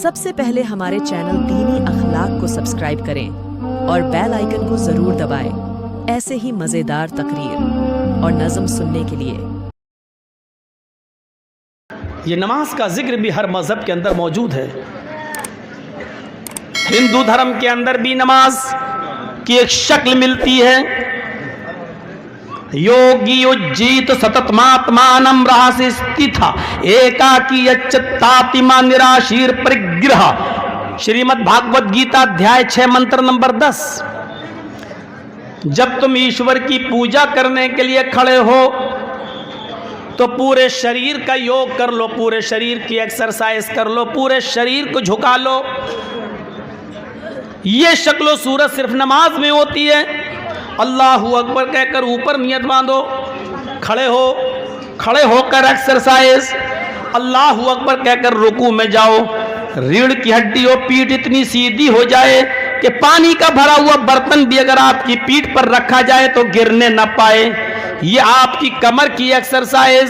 सबसे पहले हमारे चैनल दीनी अखलाक को सब्सक्राइब करें और बेल आइकन को जरूर दबाएं। ऐसे ही मजेदार तकरीर और नज़म सुनने के लिए। ये नमाज का जिक्र भी हर मज़हब के अंदर मौजूद है। हिंदू धर्म के अंदर भी नमाज की एक शक्ल मिलती है। योगी उज्जीत सततमात्मानम रहस्य स्थिता एकाकी अच्युतातिमा निराशीर परिग्रह। श्रीमद् भागवत गीता अध्याय 6 मंत्र नंबर 10। जब तुम ईश्वर की पूजा करने के लिए खड़े हो तो पूरे शरीर का योग कर लो, पूरे शरीर की एक्सरसाइज कर लो, पूरे शरीर को झुका लो। ये शक्लो सूरत सिर्फ नमाज में होती है। अल्लाहू अकबर कहकर ऊपर नियत बांधो, खड़े हो, खड़े होकर एक्सरसाइज, अल्लाहू अकबर कहकर रुकू में जाओ। रीढ़ की हड्डी और पीठ इतनी सीधी हो जाए कि पानी का भरा हुआ बर्तन भी अगर आपकी पीठ पर रखा जाए तो गिरने न पाए। ये आपकी कमर की एक्सरसाइज।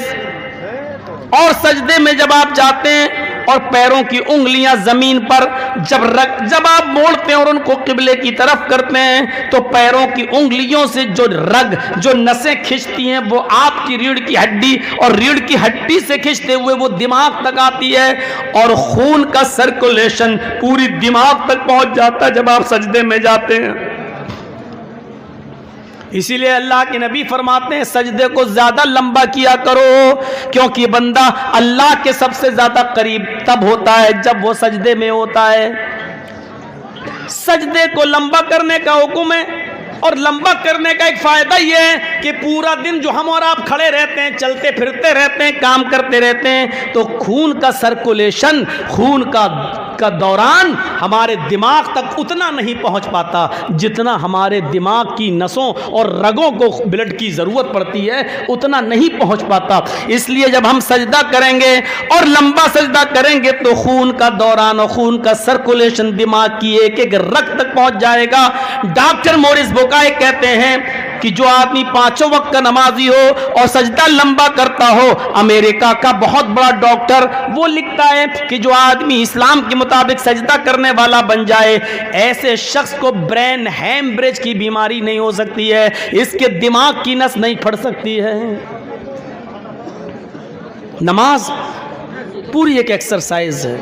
और सजदे में जब आप जाते हैं और पैरों की उंगलियां जमीन पर जब आप मोड़ते हैं और उनको किबले की तरफ करते हैं तो पैरों की उंगलियों से जो नसें खिंचती हैं वो आपकी रीढ़ की हड्डी, और रीढ़ की हड्डी से खिंचते हुए वो दिमाग तक आती है और खून का सर्कुलेशन पूरी दिमाग तक पहुंच जाता है जब आप सजदे में जाते हैं। इसीलिए अल्लाह के नबी फरमाते हैं सजदे को ज्यादा लंबा किया करो, क्योंकि बंदा अल्लाह के सबसे ज्यादा करीब तब होता है जब वो सजदे में होता है। सजदे को लंबा करने का हुक्म है। और लंबा करने का एक फायदा यह है कि पूरा दिन जो हम और आप खड़े रहते हैं, चलते फिरते रहते हैं, काम करते रहते हैं, तो खून का सर्कुलेशन, खून का दौरान हमारे दिमाग तक उतना नहीं पहुंच पाता जितना हमारे दिमाग की नसों और रगों को ब्लड की ज़रूरत पड़ती है, उतना नहीं पहुंच पाता। इसलिए जब हम सजदा करेंगे और लंबा सजदा करेंगे तो खून का दौरान और खून का सर्कुलेशन दिमाग की एक एक रग तक पहुंच जाएगा। डॉक्टर मोरिस बुकाय कहते हैं कि जो आदमी 5 वक्त का नमाजी हो और सजदा लंबा करता हो, अमेरिका का बहुत बड़ा डॉक्टर, वो लिखता है कि जो आदमी इस्लाम के मुताबिक सजदा करने वाला बन जाए, ऐसे शख्स को ब्रेन हेमरेज की बीमारी नहीं हो सकती है, इसके दिमाग की नस नहीं फट सकती है। नमाज पूरी एक एक्सरसाइज है।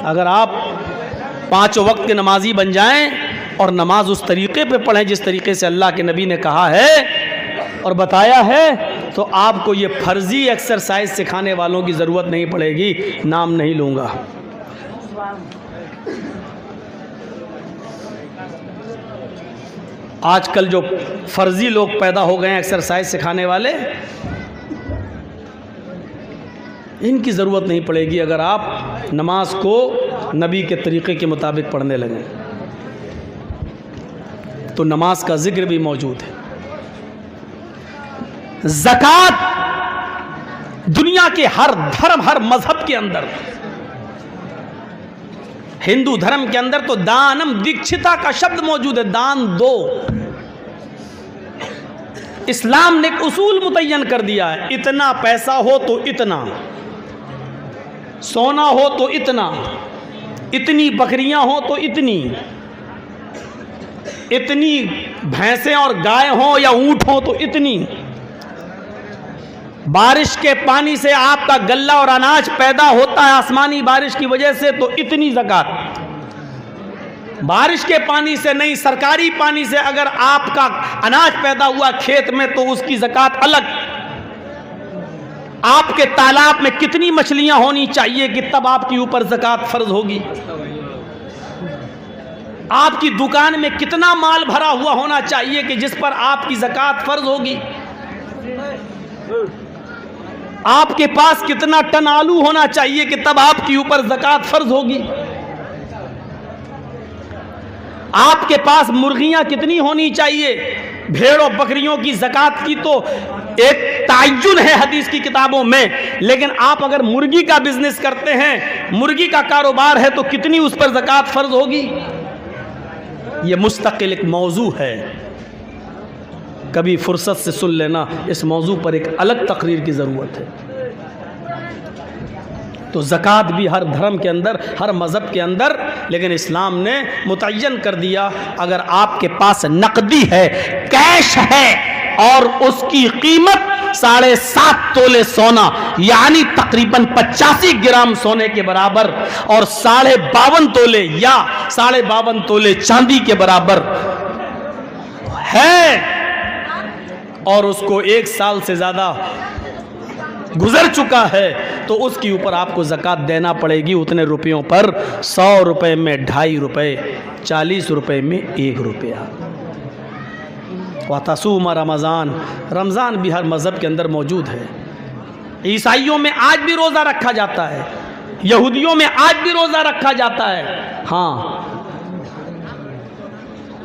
अगर आप 5 वक्त के नमाजी बन जाएं और नमाज उस तरीके पे पढ़ें जिस तरीके से अल्लाह के नबी ने कहा है और बताया है, तो आपको ये फर्जी एक्सरसाइज सिखाने वालों की ज़रूरत नहीं पड़ेगी। नाम नहीं लूँगा। आजकल जो फर्जी लोग पैदा हो गए हैं एक्सरसाइज सिखाने वाले, इनकी ज़रूरत नहीं पड़ेगी अगर आप नमाज को नबी के तरीक़े के मुताबिक पढ़ने लगें। तो नमाज का जिक्र भी मौजूद है। ज़कात दुनिया के हर धर्म, हर मजहब के अंदर, हिंदू धर्म के अंदर तो दानम दीक्षिता का शब्द मौजूद है, दान दो। इस्लाम ने एक उसूल मुतय्यन कर दिया है, इतना पैसा हो तो इतना, सोना हो तो इतना, इतनी बकरियां हो तो इतनी भैंसें और गाय हो या ऊंट हो तो इतनी, बारिश के पानी से आपका गल्ला और अनाज पैदा होता है आसमानी बारिश की वजह से तो इतनी ज़कात। बारिश के पानी से नहीं, सरकारी पानी से अगर आपका अनाज पैदा हुआ खेत में तो उसकी ज़कात अलग। आपके तालाब में कितनी मछलियां होनी चाहिए कि तब आपके ऊपर ज़कात फर्ज होगी। आपकी दुकान में कितना माल भरा हुआ होना चाहिए कि जिस पर आपकी ज़कात फर्ज होगी। आपके पास कितना टन आलू होना चाहिए कि तब आपके ऊपर ज़कात फर्ज होगी। आपके पास मुर्गियां कितनी होनी चाहिए, भेड़ और बकरियों की ज़कात की तो एक तायुन है हदीस की किताबों में, लेकिन आप अगर मुर्गी का बिजनेस करते हैं, मुर्गी का कारोबार है तो कितनी उस पर ज़कात फर्ज होगी। ये मुस्तकिल एक मौजू है, कभी फुर्सत से सुन लेना। इस मौजू पर एक अलग तकरीर की ज़रूरत है। तो ज़कात भी हर धर्म के अंदर, हर मज़हब के अंदर, लेकिन इस्लाम ने मुतय्यन कर दिया, अगर आपके पास नकदी है, कैश है और उसकी कीमत 7.5 तोले सोना यानी तकरीबन 85 ग्राम सोने के बराबर और 52.5 तोले या 52.5 तोले चांदी के बराबर है और उसको 1 साल से ज़्यादा गुजर चुका है, तो उसके ऊपर आपको ज़कात देना पड़ेगी उतने रुपयों पर। 100 रुपये में 2.5 रुपये, 40 रुपये में 1 रुपया। वतसूम रमज़ान, रमज़ान भी हर मज़हब के अंदर मौजूद है। ईसाइयों में आज भी रोज़ा रखा जाता है, यहूदियों में आज भी रोज़ा रखा जाता है। हाँ,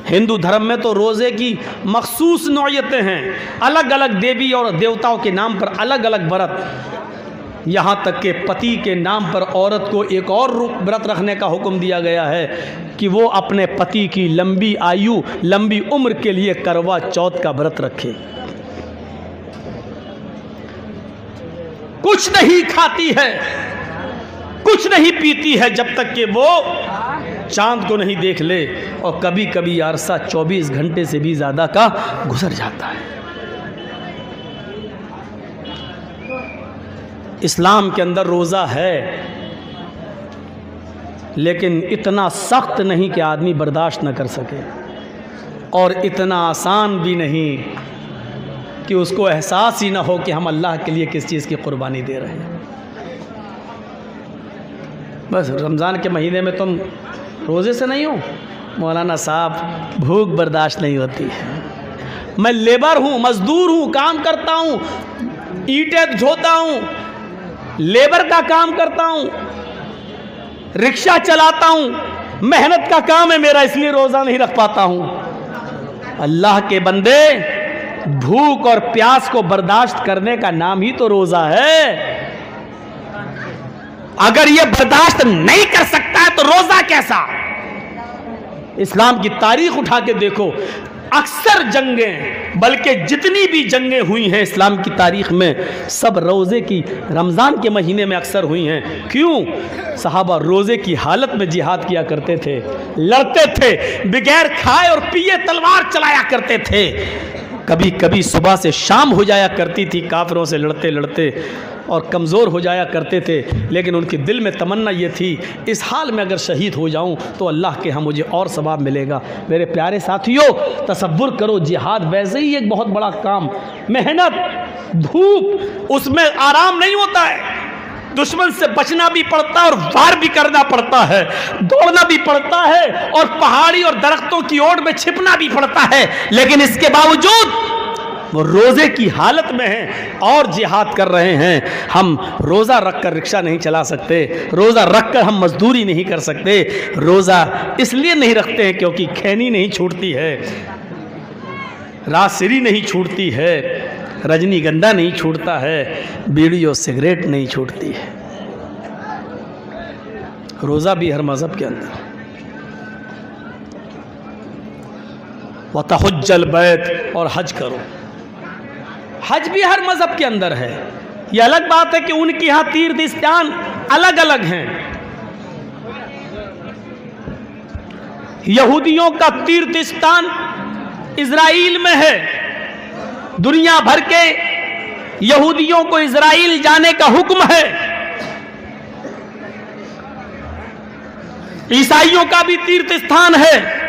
हिंदू धर्म में तो रोज़े की मखसूस नौयतें हैं, अलग अलग देवी और देवताओं के नाम पर अलग अलग व्रत। यहाँ तक कि पति के नाम पर औरत को एक और व्रत रखने का हुक्म दिया गया है कि वो अपने पति की लंबी आयु, लंबी उम्र के लिए करवा चौथ का व्रत रखे। कुछ नहीं खाती है, कुछ नहीं पीती है जब तक कि वो चांद को नहीं देख ले, और कभी कभी अरसा 24 घंटे से भी ज़्यादा का गुजर जाता है। इस्लाम के अंदर रोज़ा है, लेकिन इतना सख्त नहीं कि आदमी बर्दाश्त न कर सके, और इतना आसान भी नहीं कि उसको एहसास ही ना हो कि हम अल्लाह के लिए किस चीज़ की कुर्बानी दे रहे हैं। बस रमज़ान के महीने में तुम रोज़े से नहीं हो, मौलाना साहब भूख बर्दाश्त नहीं होती है, मैं लेबर हूँ, मज़दूर हूँ, काम करता हूँ, ईंटें ढोता हूँ, लेबर का काम करता हूँ, रिक्शा चलाता हूँ, मेहनत का काम है मेरा, इसलिए रोज़ा नहीं रख पाता हूँ। अल्लाह के बंदे, भूख और प्यास को बर्दाश्त करने का नाम ही तो रोज़ा है। अगर ये बर्दाश्त नहीं कर सकता है तो रोज़ा कैसा? इस्लाम की तारीख उठा के देखो, अक्सर जंगें, बल्कि जितनी भी जंगें हुई हैं इस्लाम की तारीख में, सब रोज़े की, रमज़ान के महीने में अक्सर हुई हैं। क्यों? सहाबा रोज़े की हालत में जिहाद किया करते थे, लड़ते थे, बगैर खाए और पिए तलवार चलाया करते थे। कभी कभी सुबह से शाम हो जाया करती थी काफिरों से लड़ते लड़ते, और कमज़ोर हो जाया करते थे, लेकिन उनके दिल में तमन्ना ये थी, इस हाल में अगर शहीद हो जाऊं तो अल्लाह के यहाँ मुझे और सवाब मिलेगा। मेरे प्यारे साथियों, तसव्वुर करो, जिहाद वैसे ही एक बहुत बड़ा काम, मेहनत, धूप, उसमें आराम नहीं होता है, दुश्मन से बचना भी पड़ता है और वार भी करना पड़ता है, दौड़ना भी पड़ता है और पहाड़ी और दरख्तों की ओट में छिपना भी पड़ता है, लेकिन इसके बावजूद वो रोज़े की हालत में हैं और जिहाद कर रहे हैं। हम रोज़ा रखकर रिक्शा नहीं चला सकते, रोज़ा रखकर हम मजदूरी नहीं कर सकते। रोज़ा इसलिए नहीं रखते हैं क्योंकि खैनी नहीं छूटती है, रासिरी नहीं छूटती है, रजनीगंधा नहीं छूटता है, बीड़ी और सिगरेट नहीं छूटती है। रोज़ा भी हर मज़हब के अंदर। वतहुज्जल बैत, और हज करो, हज भी हर मज़हब के अंदर है। ये अलग बात है कि उनके यहाँ तीर्थ स्थान अलग अलग हैं। यहूदियों का तीर्थ स्थान इज़राइल में है, दुनिया भर के यहूदियों को इज़राइल जाने का हुक्म है। ईसाइयों का भी तीर्थ स्थान है।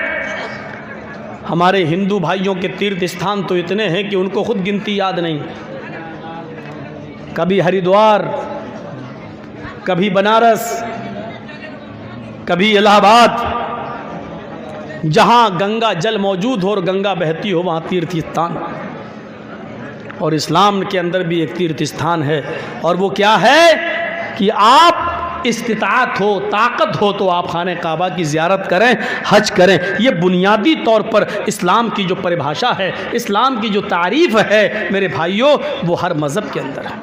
हमारे हिंदू भाइयों के तीर्थ स्थान तो इतने हैं कि उनको खुद गिनती याद नहीं। कभी हरिद्वार, कभी बनारस, कभी इलाहाबाद, जहाँ गंगा जल मौजूद हो और गंगा बहती हो वहाँ तीर्थ स्थान। और इस्लाम के अंदर भी एक तीर्थ स्थान है, और वो क्या है कि आप इस्तिताअत हो, ताकत हो तो आप खाने काबा की ज़ियारत करें, हज करें। ये बुनियादी तौर पर इस्लाम की जो परिभाषा है, इस्लाम की जो तारीफ़ है मेरे भाइयों, वो हर मज़हब के अंदर है।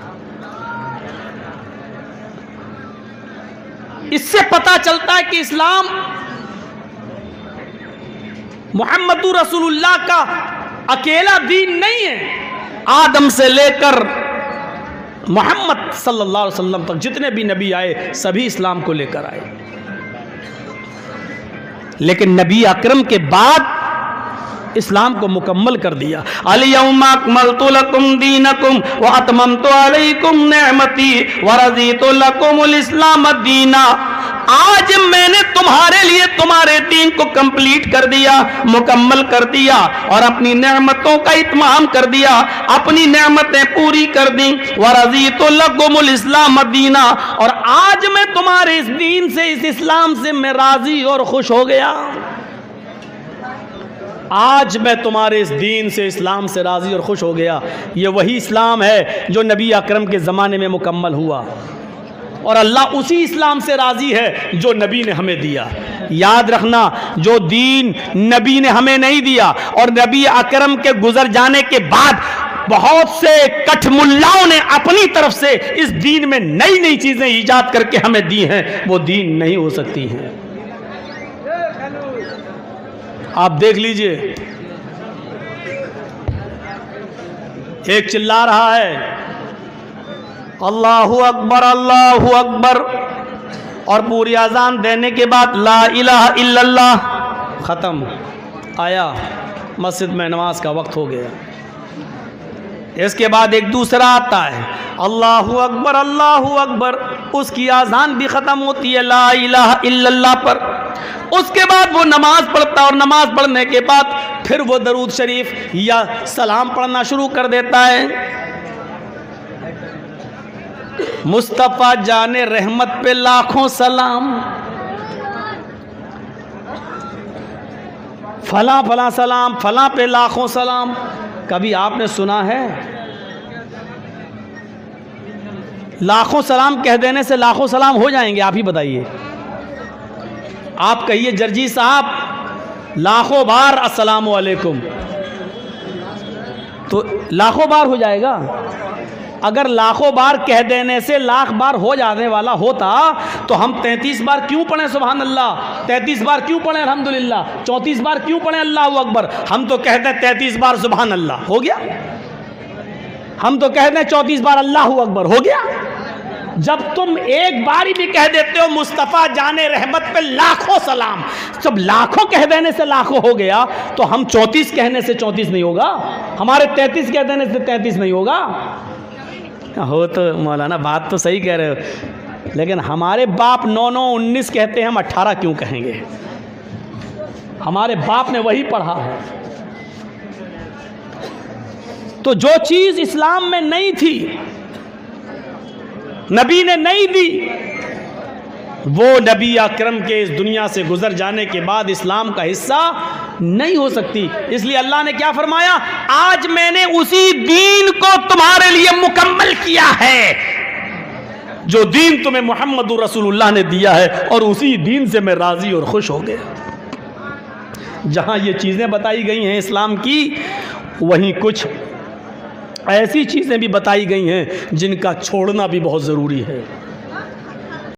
इससे पता चलता है कि इस्लाम मुहम्मदुर रसूलुल्लाह का अकेला दीन नहीं है। आदम से लेकर मोहम्मद सल्लल्लाहु अलैहि वसल्लम तक जितने भी नबी आए सभी इस्लाम को लेकर आए, लेकिन नबी अकरम के बाद इस्लाम को मुकम्मल कर दिया। अल-यौमा अकमलतु लकुम दीनकुम व अतममतु अलैकुम निअमती व रज़ीतु लकुमुल इस्लाम दीना। आज मैंने तुम्हारे लिए तुम्हारे दीन को कंप्लीट कर दिया, मुकम्मल कर दिया और अपनी नेमतों का इत्माम कर दिया, अपनी नेमतें पूरी कर दी। व रज़ीतु लकुमुल इस्लाम दीना, और आज मैं तुम्हारे इस दीन से, इस इस्लाम से मैं राजी और खुश हो गया। आज मैं तुम्हारे इस दीन से, इस्लाम से राजी और खुश हो गया। ये वही इस्लाम है जो नबी अकरम के ज़माने में मुकम्मल हुआ, और अल्लाह उसी इस्लाम से राज़ी है जो नबी ने हमें दिया। याद रखना, जो दीन नबी ने हमें नहीं दिया और नबी अकरम के गुजर जाने के बाद बहुत से कठमुल्लाओं ने अपनी तरफ से इस दीन में नई नई चीज़ें ईजाद करके हमें दी हैं, वो दीन नहीं हो सकती हैं। आप देख लीजिए, एक चिल्ला रहा है अल्लाहु अकबर अल्लाहु अकबर, और पूरी अजान देने के बाद ला इलाहा इल्लल्लाह, ख़त्म, आया मस्जिद में नमाज का वक्त हो गया। इसके बाद एक दूसरा आता है अल्लाहु अकबर, उसकी अजान भी ख़त्म होती है ला इलाहा इल्लल्लाह पर। उसके बाद वो नमाज पढ़ता है और नमाज पढ़ने के बाद फिर वो दरूद शरीफ या सलाम पढ़ना शुरू कर देता है। मुस्तफ़ा जाने रहमत पे लाखों सलाम, फला फला सलाम, फला पे लाखों सलाम। कभी आपने सुना है लाखों सलाम कह देने से लाखों सलाम हो जाएंगे? आप ही बताइए। आप कहिए जर्जी साहब लाखों बार अस्सलामु अलैकुम, तो लाखों बार हो जाएगा। अगर लाखों बार कह देने से लाख बार हो जाने वाला होता तो हम 33 बार क्यों पढ़ें सुभान अल्लाह, 33 बार क्यों पढ़ें अल्हम्दुलिल्लाह, 34 बार क्यों पढ़ें अल्लाहु अकबर? हम तो कहते हैं 33 बार सुभान अल्लाह, हो गया। हम तो कहते हैं 34 बार अल्लाहु अकबर, हो गया। जब तुम एक बार ही भी कह देते हो मुस्तफ़ा जाने रहमत पे लाखों सलाम, जब लाखों कह देने से लाखों हो गया तो हम 34 कहने से 34 नहीं होगा, हमारे 33 कह देने से 33 नहीं होगा। हो तो मौलाना बात तो सही कह रहे हो, लेकिन हमारे बाप 9 9 19 कहते हैं, हम 18 क्यों कहेंगे? हमारे बाप ने वही पढ़ा है। तो जो चीज़ इस्लाम में नहीं थी, नबी ने नहीं दी, वो नबी अकरम के इस दुनिया से गुजर जाने के बाद इस्लाम का हिस्सा नहीं हो सकती। इसलिए अल्लाह ने क्या फरमाया, आज मैंने उसी दीन को तुम्हारे लिए मुकम्मल किया है जो दीन तुम्हें मोहम्मद रसूलुल्लाह ने दिया है, और उसी दीन से मैं राज़ी और खुश हो गया। जहाँ ये चीज़ें बताई गई हैं इस्लाम की, वहीं कुछ ऐसी चीज़ें भी बताई गई हैं जिनका छोड़ना भी बहुत ज़रूरी है।